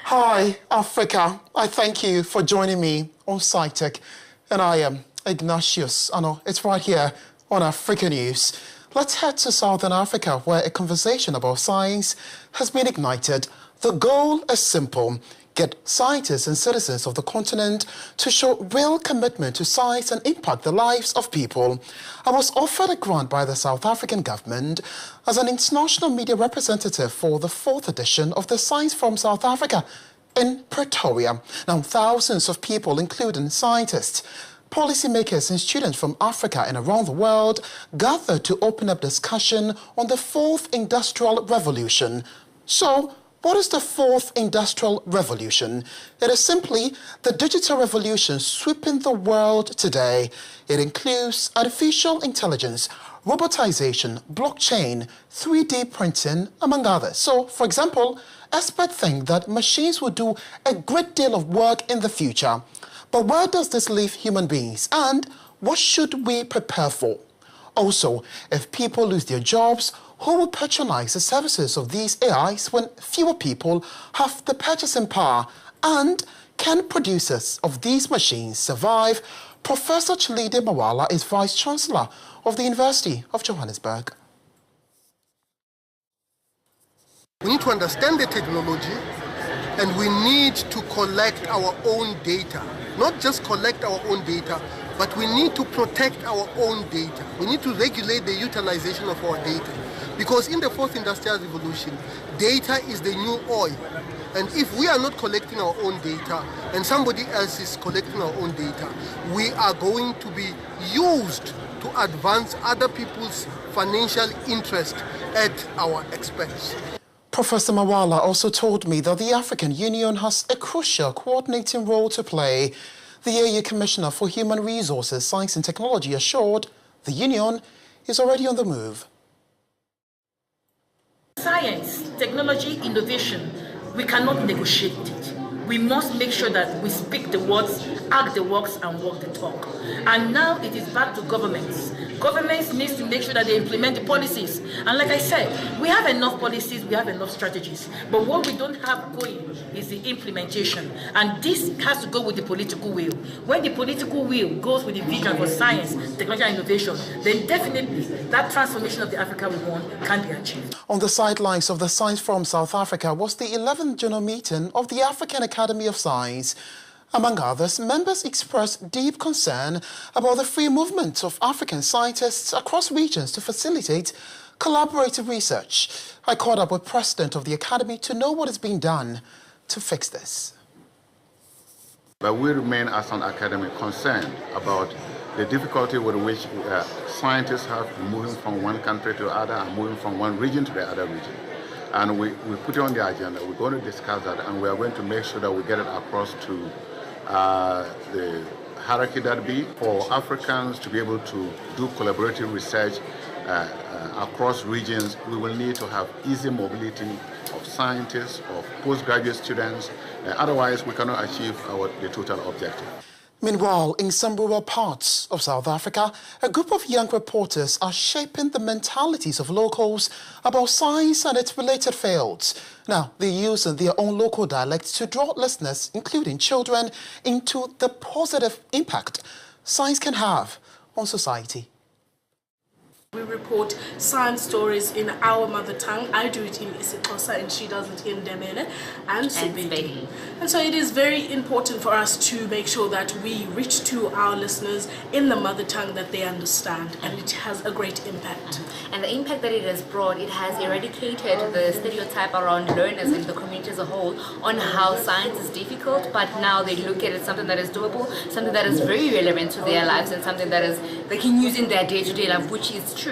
Hi, Africa. I thank you for joining me on SciTech. And I am Ignatius. I know it's right here on Africa News. Let's head to Southern Africa, where a conversation about science has been ignited. The goal is simple: get scientists and citizens of the continent to show real commitment to science and impact the lives of people. I was offered a grant by the South African government as an international media representative for the 4th edition of the Science Forum South Africa in Pretoria. Now, thousands of people, including scientists, policymakers and students from Africa and around the world, gathered to open up discussion on the 4th Industrial Revolution. So, what is the 4th Industrial Revolution? It is simply the digital revolution sweeping the world today. It includes artificial intelligence, robotization, blockchain, 3D printing, among others. So, for example, experts think that machines will do a great deal of work in the future. But where does this leave human beings, and what should we prepare for? Also, if people lose their jobs, who will patronize the services of these AIs when fewer people have the purchasing power? And can producers of these machines survive? Professor Chelide Mawala is Vice Chancellor of the University of Johannesburg. We need to understand the technology, and we need to collect our own data. Not just collect our own data, but we need to protect our own data. We need to regulate the utilization of our data. Because in the 4th Industrial Revolution, data is the new oil. And if we are not collecting our own data and somebody else is collecting our own data, we are going to be used to advance other people's financial interest at our expense. Professor Mawala also told me that the African Union has a crucial coordinating role to play. The AU Commissioner for Human Resources, Science and Technology assured the Union is already on the move. Science, technology, innovation, we cannot negotiate it. We must make sure that we speak the words, act the works, and walk the talk. And now it is back to governments. Governments need to make sure that they implement the policies. And like I said, we have enough policies, we have enough strategies. But what we don't have going is the implementation. And this has to go with the political will. When the political will goes with the vision for science, technology, and innovation, then definitely that transformation of the Africa we want can be achieved. On the sidelines of the Science Forum South Africa was the 11th general meeting of the African Academy of Science. Among others, members expressed deep concern about the free movement of African scientists across regions to facilitate collaborative research. I caught up with President of the Academy to know what is being done to fix this. But we remain as an academy concerned about the difficulty with which scientists have moving from one country to the other and moving from one region to the other region. And we put it on the agenda. We're going to discuss that, and we are going to make sure that we get it across to the hierarchy that be for Africans to be able to do collaborative research across regions. We will need to have easy mobility of scientists, of postgraduate students. Otherwise, we cannot achieve the total objective. Meanwhile, in some rural parts of South Africa, a group of young reporters are shaping the mentalities of locals about science and its related fields. Now, they're using their own local dialects to draw listeners, including children, into the positive impact science can have on society. We report science stories in our mother tongue. I do it in isiXhosa and she does it in Ndebele and Sepedi. And so it is very important for us to make sure that we reach to our listeners in the mother tongue that they understand, and it has a great impact. And the impact that it has brought, it has eradicated the stereotype around learners and the community as a whole on how science is difficult, but now they look at it as something that is doable, something that is very relevant to their lives, and something that is they can use in their day-to-day life, which is true.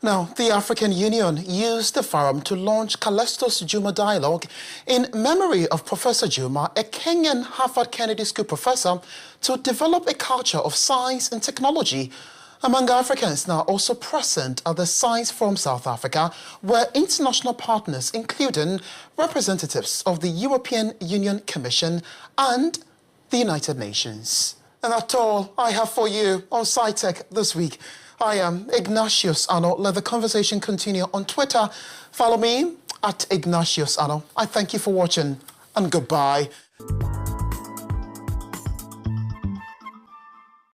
Now, the African Union used the forum to launch Callistus Juma Dialogue in memory of Professor Juma, a Kenyan Harvard Kennedy School professor, to develop a culture of science and technology among Africans now also present at the Science Forum South Africa, where international partners, including representatives of the European Union Commission and the United Nations. And that's all I have for you on SciTech this week. I am Ignatius Ano. Let the conversation continue on Twitter. Follow me at Ignatius Ano. I thank you for watching and goodbye.